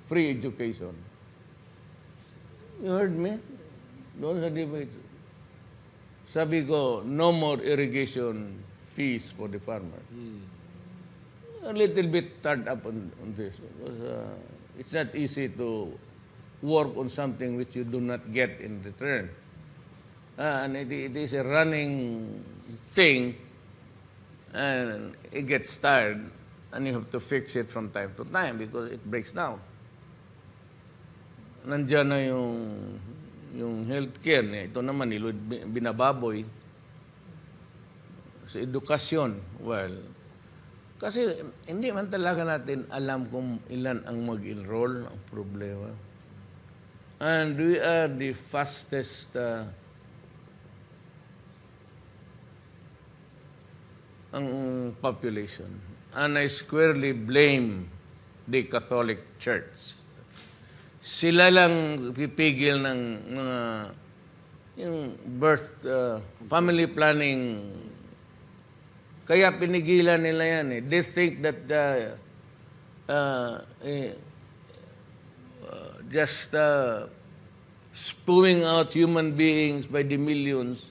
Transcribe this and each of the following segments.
free education. You heard me? Doon sa debate. Sabi ko, no more irrigation fees for the farmer. A little bit tied up on this because it's not easy to work on something which you do not get in return. And it is a running thing, and it gets tired, and you have to fix it from time to time because it breaks down. Nandiyan na yung healthcare niya. Ito naman, binababoy. Sa edukasyon, well, kasi hindi man talaga natin alam kung ilan ang mag-enroll, ang problema. And we are the fastest ang population. And I squarely blame the Catholic Church. Sila lang pipigil ng mga yung birth, family planning. Kaya pinigilan nila yan eh. They think that just spewing out human beings by the millions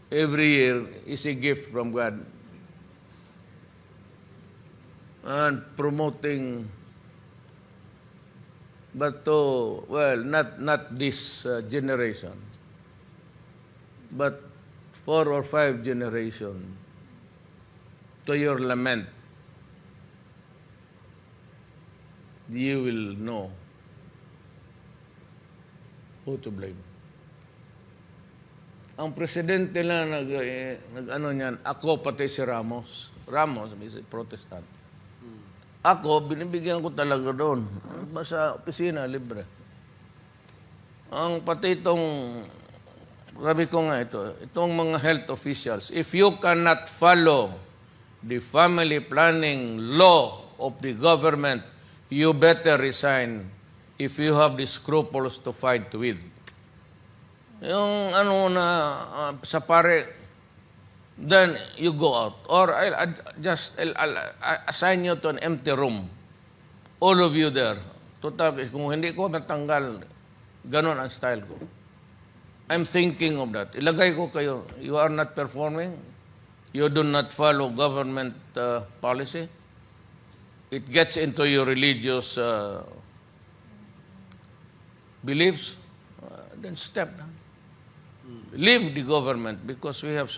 every year is a gift from God. And promoting, but to, well, not this generation, but 4 or 5 generations, to your lament, you will know who to blame. Ang presidente lang nag-ano niyan, ako pati si Ramos. Ramos, si Protestant. Ako, binibigyan ko talaga doon. Sa opisina, libre. Ang pati itong, sabi ko nga itong mga health officials, if you cannot follow the family planning law of the government, you better resign if you have the scruples to fight with. Yung ano na sa pare, then you go out. Or I'll assign you to an empty room. All of you there. Total, kung hindi ko matanggal, ganun ang style ko. I'm thinking of that. Ilagay ko kayo, you are not performing, you do not follow government policy, it gets into your religious beliefs, then step down. Leave the government because we have...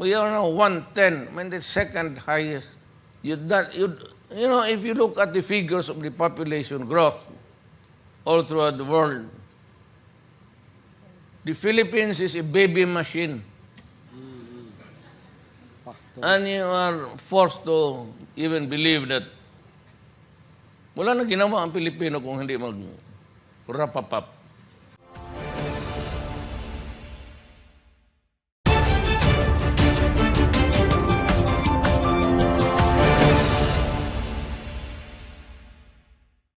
We are now 110, I mean the second highest. You know, if you look at the figures of the population growth all throughout the world, the Philippines is a baby machine. And you are forced to even believe that wala na ginawa ang Pilipino kung hindi mag-wrap up.